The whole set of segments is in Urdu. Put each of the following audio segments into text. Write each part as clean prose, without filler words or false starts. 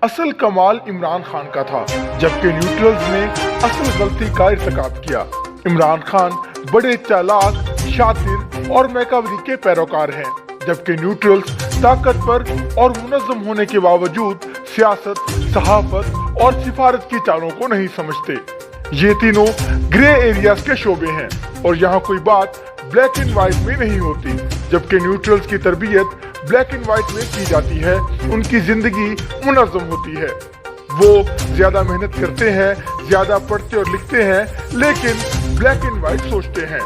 اصل کمال عمران خان کا تھا، جبکہ نیوٹرلز نے اصل غلطی کا ارتکاب کیا۔ عمران خان بڑے چالاک، شاطر اور میکاوری کے پیروکار ہیں، جبکہ نیوٹرلز طاقتور اور منظم ہونے کے باوجود سیاست، صحافت اور سفارت کی چالوں کو نہیں سمجھتے۔ یہ تینوں گرے ایریاز کے شعبے ہیں اور یہاں کوئی بات بلیک اینڈ وائٹ میں نہیں ہوتی۔ جبکہ نیوٹرلز کی تربیت بلیک اینڈ وائٹ میں کی جاتی ہے، ان کی زندگی منظم ہوتی ہے۔ وہ زیادہ محنت کرتے ہیں، زیادہ پڑھتے اور لکھتے ہیں، لیکن بلیک اینڈ وائٹ سوچتے ہیں۔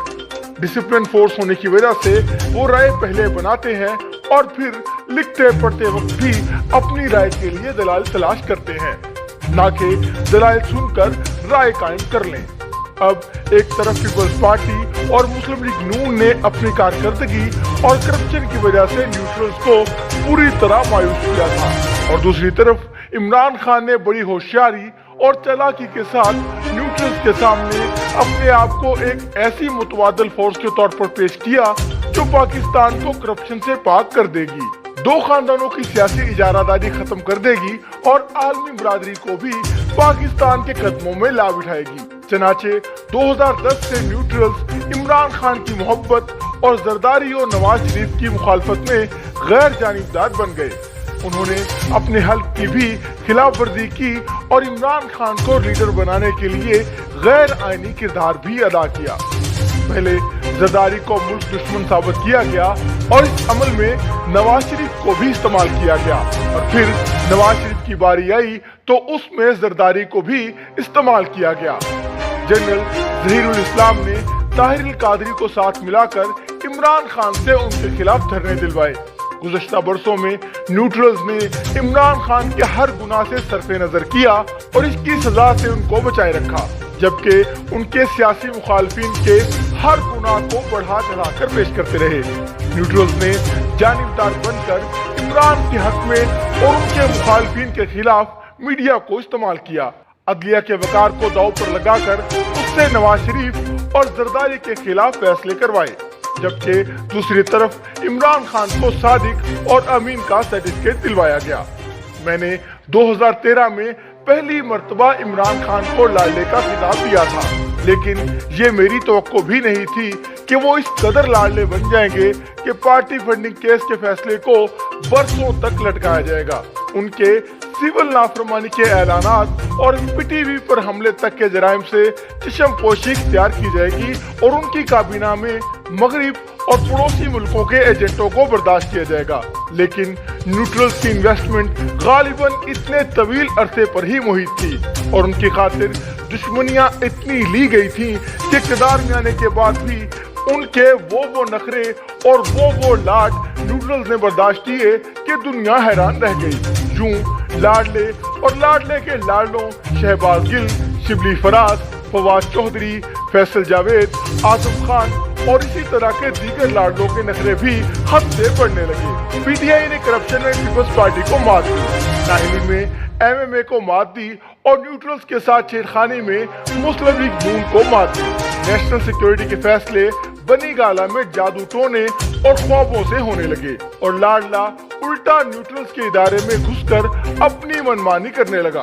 ڈسپلن فورس ہونے کی وجہ سے وہ رائے پہلے بناتے ہیں اور پھر لکھتے پڑھتے وقت بھی اپنی رائے کے لیے دلائل تلاش کرتے ہیں، نہ کہ دلائل سن کر رائے قائم کر لیں۔ اب ایک طرف پیپلز پارٹی اور مسلم لیگ نون نے اپنی کارکردگی اور کرپشن کی وجہ سے نیوٹرلز کو پوری طرح مایوس کیا تھا، اور دوسری طرف عمران خان نے بڑی ہوشیاری اور چالاکی کے ساتھ نیوٹرلز کے سامنے اپنے آپ کو ایک ایسی متبادل فورس کے طور پر پیش کیا جو پاکستان کو کرپشن سے پاک کر دے گی، دو خاندانوں کی سیاسی اجارہ داری ختم کر دے گی اور عالمی برادری کو بھی پاکستان کے قدموں میں لا بٹھائے گی۔ چنانچہ 2010 سے نیوٹرلز عمران خان کی محبت اور زرداری اور نواز شریف کی مخالفت میں غیر جانبدار بن گئے۔ انہوں نے اپنے حلف کی بھی خلاف ورزی کی اور عمران خان کو لیڈر بنانے کے لیے غیر آئینی کردار بھی ادا کیا۔ پہلے زرداری کو ملک دشمن ثابت کیا گیا اور اس عمل میں نواز شریف کو بھی استعمال کیا گیا، اور پھر نواز شریف کی باری آئی تو اس میں زرداری کو بھی استعمال کیا گیا۔ جنرل ظہیر الاسلام نے طاہر القادری کو ساتھ ملا کر عمران خان سے ان کے خلاف دھرنے دلوائے۔ گزشتہ برسوں میں نیوٹرلز نے عمران خان کے ہر گناہ سے صرف نظر کیا اور اس کی سزا سے ان کو بچائے رکھا، جبکہ ان کے سیاسی مخالفین کے ہر گناہ کو بڑھا چڑھا کر پیش کرتے رہے۔ نیوٹرلز نے جانبدار بن کر عمران کے حق میں اور ان کے مخالفین کے خلاف میڈیا کو استعمال کیا، عدلیہ کے وقار کو داؤ پر لگا کر اس سے نواز شریف اور زرداری کے خلاف فیصلے کروائے، جبکہ دوسری طرف عمران خان کو صادق اور امین کا سرٹیفکیٹ دلوایا گیا۔ میں نے 2013 میں پہلی مرتبہ عمران خان کو لاڈلے کا خطاب دیا تھا، لیکن یہ میری توقع بھی نہیں تھی کہ وہ اس قدر لاڈلے بن جائیں گے کہ پارٹی فنڈنگ کیس کے فیصلے کو برسوں تک لٹکایا جائے گا۔ ان کے سول نافرمانی کے اعلانات اور پی ٹی وی پر حملے تک کے جرائم سے چشم پوشی اختیار کی جائے گی اور ان کی کابینہ میں مغرب اور پڑوسی ملکوں کے ایجنٹوں کو برداشت کیا جائے گا۔ لیکن نیوٹرلز کی انویسٹمنٹ غالباً اتنے طویل عرصے پر ہی محیط تھی اور ان کی خاطر دشمنیاں اتنی لی گئی تھیں کہ اقتدار میں آنے کے بعد بھی ان کے وہ نخرے اور وہ لاڈ نیوٹرلز نے برداشت کیے کہ دنیا حیران رہ گئی۔ یوں لاڈلے اور لاڈلے کے لاڈلوں شہباز گل، شبلی فراز، فواد چودھری، فیصل جاوید، اعظم خان اور اسی طرح کے دیگر لاڈلوں کے نخرے بھی حد سے بڑھنے لگے۔ پی ٹی آئی نے کرپشن میں پیپلز پارٹی کو مات دی، ناہلی میں ایم ایم اے کو مات دی اور نیوٹرلز کے ساتھ چھیڑخانی میں مسلم لیگ نون کو مات دی۔ نیشنل سیکیورٹی کے فیصلے بنی گالہ میں جادو ٹونے اور خوابوں سے ہونے لگے اور لاڈلا الٹا نیوٹرلز کے ادارے میں گھس کر اپنی منمانی کرنے لگا۔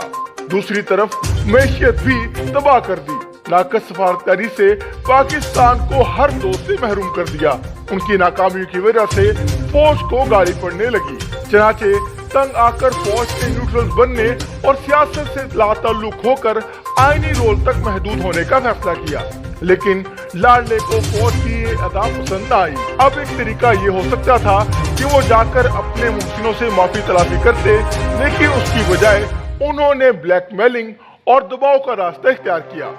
دوسری طرف معیشت بھی تباہ کر دی۔ ناقص سفارتکاری سے پاکستان کو ہر دوست سے محروم کر دیا۔ ان کی ناکامیوں کی وجہ سے فوج کو گالی پڑنے لگی، چنانچہ تنگ آ کر فوج کے نیوٹرلز بننے اور سیاست سے لا تعلق ہو کر آئینی رول تک محدود ہونے کا فیصلہ کیا۔ لیکن لاڈلے کو فوج کی یہ ادا پسند نہ آئی۔ اب ایک طریقہ یہ ہو سکتا تھا کہ وہ جا کر اپنے محسنوں سے معافی طلبی کرتے، لیکن اس کی بجائے انہوں نے بلیک میلنگ اور دباؤ کا راستہ اختیار کیا۔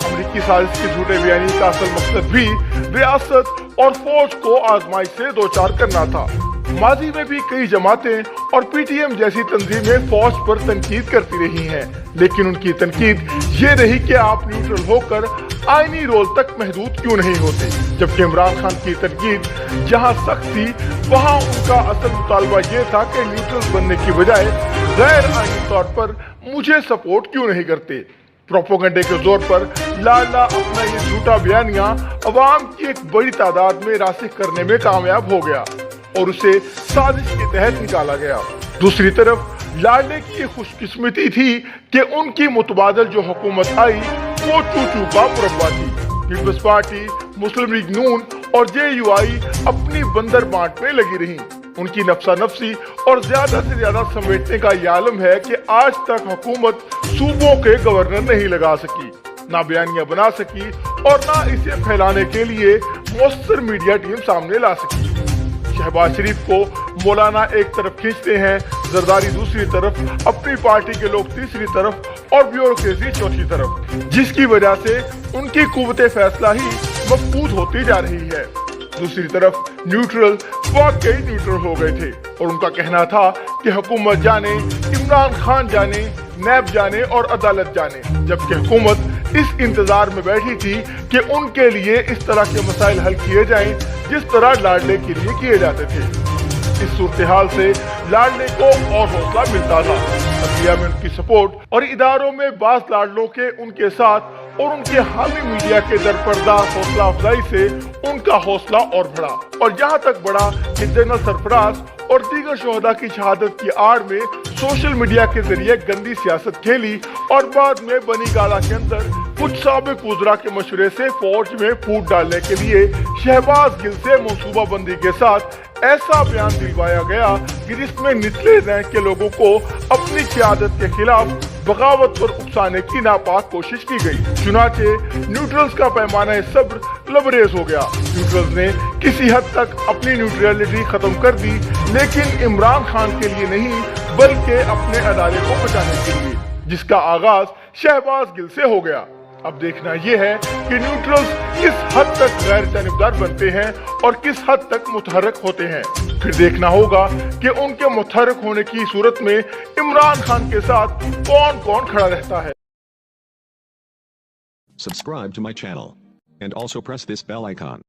امریکی سازش کے جھوٹے بیانی کا اصل مقصد بھی ریاست اور فوج کو آزمائش سے دوچار کرنا تھا۔ ماضی میں بھی کئی جماعتیں اور پی ٹی ایم جیسی تنظیمیں فوج پر تنقید کرتی رہی ہیں، لیکن ان کی تنقید یہ رہی کہ آپ نیوٹرل ہو کر آئینی رول تک محدود کیوں نہیں ہوتے، جبکہ عمران خان کی تنقید جہاں سخت تھی وہاں ان کا اصل مطالبہ یہ تھا کہ نیوٹرل بننے کی بجائے غیر آئینی طور پر مجھے سپورٹ کیوں نہیں کرتے۔ پروپیگنڈے کے زور پر لاڈلا اپنا یہ جھوٹا بیانیہ عوام کی ایک بڑی تعداد میں راسخ کرنے میں کامیاب ہو گیا۔ اور اسے سازش کے تحت نکالا گیا۔ دوسری طرف لاڈلے کی یہ خوش قسمتی تھی کہ ان کی متبادل جو حکومت آئی وہ چوچو کا مربع تھی۔ پیپلز پارٹی، مسلم لیگ نون اور JUI اپنی بندر بانٹ میں لگی رہیں۔ ان کی نفسا نفسی اور زیادہ سے زیادہ سمیٹنے کا یہ عالم ہے کہ آج تک حکومت صوبوں کے گورنر نہیں لگا سکی، نہ بیانیاں بنا سکی اور نہ اسے پھیلانے کے لیے مؤثر میڈیا ٹیم سامنے لا سکی۔ شہباز شریف کو مولانا ایک طرف کھینچتے ہیں، زرداری دوسری طرف، اپنی پارٹی کے لوگ تیسری طرف اور بیوروکریسی چوتھی طرف، جس کی وجہ سے ان کی قوت فیصلہ ہی مفقود ہوتی جا رہی ہے۔ دوسری طرف نیوٹرل واقعی نیوٹرل ہو گئے تھے اور ان کا کہنا تھا کہ حکومت جانے، عمران خان جانے، نیب جانے اور عدالت جانے، جبکہ حکومت اس انتظار میں بیٹھی تھی کہ ان کے لیے اس طرح کے مسائل حل کیے جائیں جس طرح لاڈلے کے لیے کیے جاتے تھے۔ اس صورتحال سے لاڈلے کو اور حوصلہ ملتا تھا۔ عدلیہ میں ان کی سپورٹ اور اداروں میں بعض لاڈلوں کے ان کے ساتھ اور ان کے حامی میڈیا کے درپردہ حوصلہ افزائی سے ان کا حوصلہ اور بڑھا، اور یہاں تک بڑھا کہ جنرل سرفراز اور دیگر شہداء کی شہادت کی آڑ میں سوشل میڈیا کے ذریعے گندی سیاست کھیلی اور بعد میں بنی گالا کے اندر کچھ سابق وزراء کے مشورے سے فوج میں پھوٹ ڈالنے کے لیے شہباز گل سے منصوبہ بندی کے ساتھ ایسا بیان دلوایا گیا کہ جس میں نچلے رینک کے لوگوں کو اپنی قیادت کے خلاف بغاوت پر اکسانے کی ناپاک کوشش کی گئی۔ چنانچہ نیوٹرلز کا پیمانہ صبر لبریز ہو گیا۔ نیوٹرلز نے کسی حد تک اپنی نیوٹرلٹی ختم کر دی، لیکن عمران خان کے لیے نہیں بلکہ اپنے ادارے کو بچانے کے لیے، جس کا آغاز شہباز گل سے ہو گیا۔ اب دیکھنا یہ ہے کہ نیوٹرلز کس حد تک غیر جانبدار بنتے ہیں اور کس حد تک متحرک ہوتے ہیں۔ پھر دیکھنا ہوگا کہ ان کے متحرک ہونے کی صورت میں عمران خان کے ساتھ کون کون کھڑا رہتا ہے۔ Subscribe to my channel and also press this bell icon.